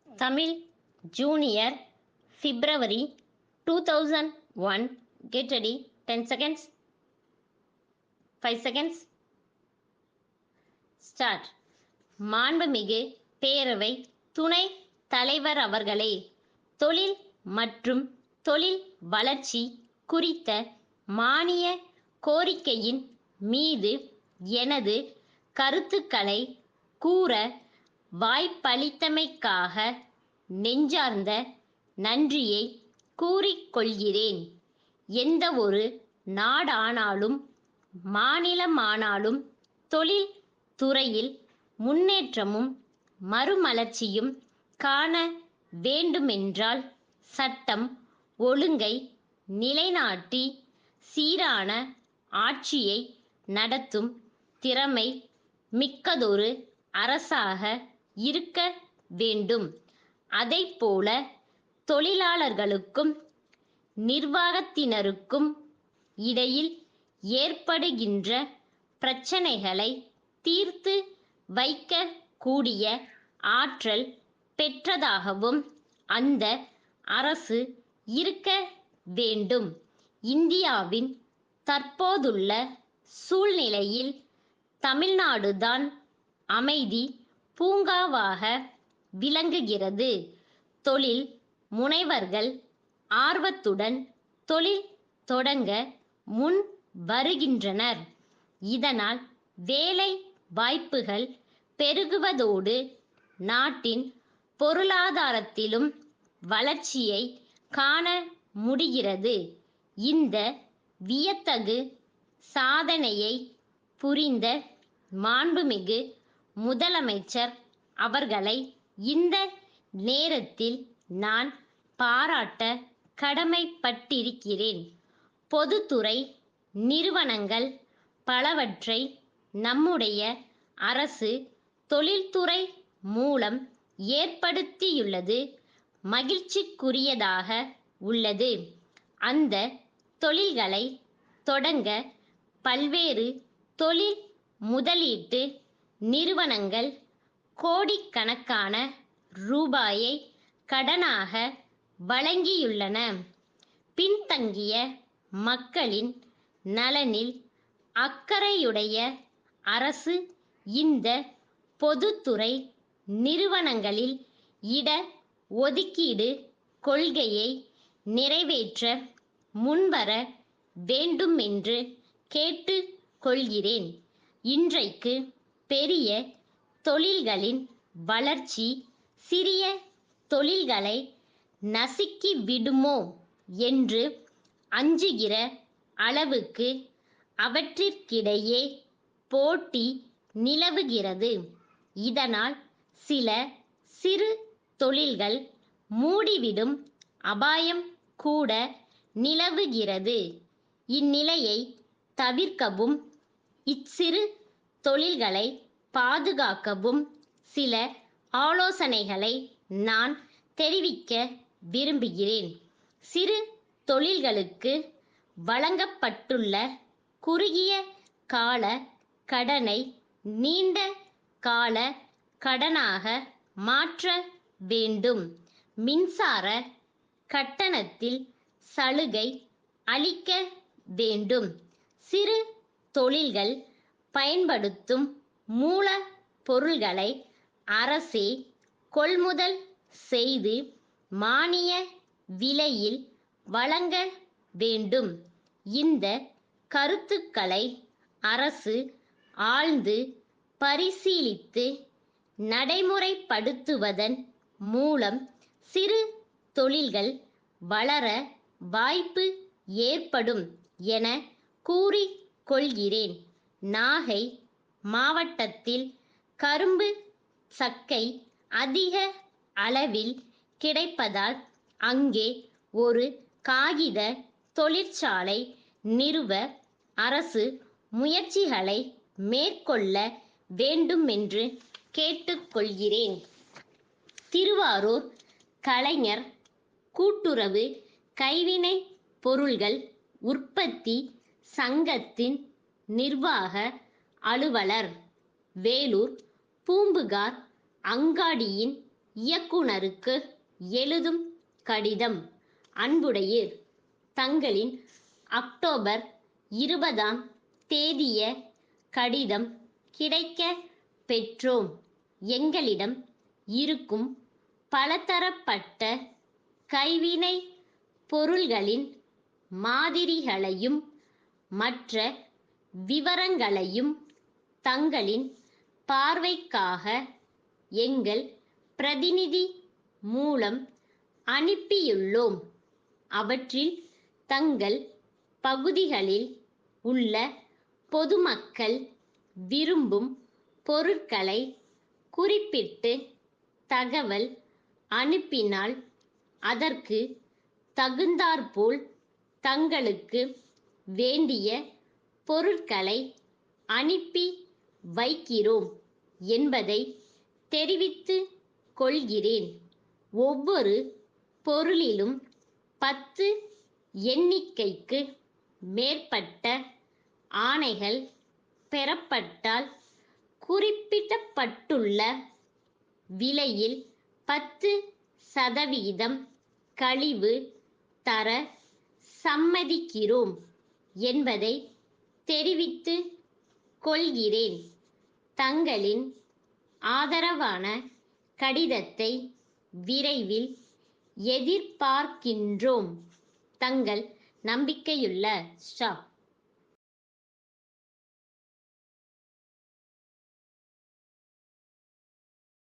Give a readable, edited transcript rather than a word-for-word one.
Tamil Junior February 2001. Get ready. 10 seconds. 5 seconds. Start. மாண்புமிகு பேரவை துணை தலைவர் அவர்களே, தொழில் மற்றும் தொழில் வளர்ச்சி குறித்த மானிய கோரிக்கையின் மீது எனது கருத்துக்களை கூற வாய்ப்பளித்தமைக்காக நெஞ்சார்ந்த நன்றியை கூறிக்கொள்கிறேன். எந்த ஒரு நாடானாலும் மாநிலமானாலும் தொழில் துறையில் முன்னேற்றமும் மறுமலர்ச்சியும் காண வேண்டுமென்றால் சட்டம் ஒழுங்கை நிலைநாட்டி சீரான ஆட்சியை நடத்தும் திறமை மிக்கதொரு அரசாக இருக்க வேண்டும். அதைப்போல தொழிலாளர்களுக்கும் நிர்வாகத்தினருக்கும் இடையில் ஏற்படுகின்ற பிரச்சனைகளை தீர்த்து வைக்க கூடிய ஆற்றல் பெற்றதாகவும் அந்த அரசு இருக்க வேண்டும். இந்தியாவின் தற்போதுள்ள சூழ்நிலையில் தமிழ்நாடுதான் அமைதி பூங்காவாக விளங்குகிறது. தொழில் முனைவர்கள் ஆர்வத்துடன் தொழில் தொடங்க முன் வருகின்றனர். இதனால் வேலை வாய்ப்புகள் பெருகுவதோடு நாட்டின் பொருளாதாரத்திலும் வளர்ச்சியை காண முடிகிறது. இந்த வியத்தகு சாதனையை புரிந்த மாண்புமிகு முதலமைச்சர் அவர்களை இந்த நேரத்தில் நான் பாராட்ட கடமைப்பட்டிருக்கிறேன். பொதுத்துறை நிறுவனங்கள் பலவற்றை நம்முடைய அரசு தொழில்துறை மூலம் ஏற்படுத்தியுள்ளது மகிழ்ச்சிக்குரியதாக உள்ளது. அந்த தொழில்களை தொடங்க பல்வேறு தொழில் முதலீட்டு நிறுவனங்கள் கோடிக்கணக்கான ரூபாயை கடனாக வழங்கியுள்ளன. பின்தங்கிய மக்களின் நலனில் அக்கறையுடைய அரசு இந்த பொதுத்துறை நிறுவனங்களில் இட ஒதுக்கீடு கொள்கையை நிறைவேற்ற முன்வர வேண்டுமென்று கேட்டுக் கொள்கிறேன். இன்றைக்கு பெரிய தொழில்களின் வளர்ச்சி சிறிய தொழில்களை நசுக்கிவிடுமோ என்று அஞ்சுகிற அளவுக்கு அவற்றிற்கிடையே போட்டி நிலவுகிறது. இதனால் சில சிறு தொழில்கள் மூடிவிடும் அபாயம் கூட நிலவுகிறது. இந்நிலையை தவிர்க்கவும் இச்சிறு தொழில்களை பாதுகாக்கவும் சில ஆலோசனைகளை நான் தெரிவிக்க விரும்புகிறேன். சிறு தொழில்களுக்கு வழங்கப்பட்டுள்ள குறுகிய கால கடனை நீண்ட கால கடனாக மாற்ற வேண்டும். மின்சார கட்டணத்தில் சலுகை அளிக்க வேண்டும். சிறு தொழில்கள் பயன்படுத்தும் மூல பொருள்களை அரசே கொள்முதல் செய்து மானிய விலையில் வழங்க வேண்டும். இந்த கருத்துக்களை அரசு ஆழ்ந்து பரிசீலித்து நடைமுறைப்படுத்துவதன் மூலம் சிறு தொழில்கள் வளர வாய்ப்பு ஏற்படும் என கூறிக்கொள்கிறேன். நாகை மாவட்டத்தில் கரும்பு சக்கை அதிக அளவில் கிடைப்பதால் அங்கே ஒரு காகித தொழிற்சாலை நிறுவ அரசு முயற்சிகளை மேற்கொள்ள வேண்டுமென்று கேட்டுக்கொள்கிறேன். திருவாரூர் கலைஞர் கூட்டுறவு கைவினை பொருள்கள் உற்பத்தி சங்கத்தின் நிர்வாக அலுவலர், வேலூர் பூம்புகார் அங்காடியின் இயக்குனருக்கு எழுதும் கடிதம். அன்புடையீர், தங்களின் அக்டோபர் 20ஆம் தேதிய கடிதம் கிடைக்க பெற்றோம். எங்களிடம் இருக்கும் பலதரப்பட்ட கைவினை பொருள்களின் மாதிரிகளையும் மற்ற விவரங்களையும் தங்களின் பார்வைக்காக எங்கள் பிரதிநிதி மூலம் அனுப்பியுள்ளோம். அவற்றில் தங்கள் பகுதிகளில் உள்ள பொதுமக்கள் விரும்பும் பொருட்களை குறிப்பிட்டு தகவல் அனுப்பினால் அதற்கு தகுந்தாற்போல் தங்களுக்கு வேண்டிய பொருட்களை அனுப்பி வைக்கிறோம் என்பதை தெரிவித்துக் கொள்கிறேன். ஒவ்வொரு பொருளிலும் 10 எண்ணிக்கைக்கு மேற்பட்ட ஆணைகள் பெறப்பட்டால் குறிப்பிடப்பட்டுள்ள விலையில் 10% கழிவு தர சம்மதிக்கிறோம் என்பதை தெரிவித்துக் கொள்கிறேன். தங்களின் ஆதரவான கடிதத்தை விரைவில் எதிர்பார்க்கின்றோம். தங்கள் நம்பிக்கையுள்ள ஸ்டாஃப்.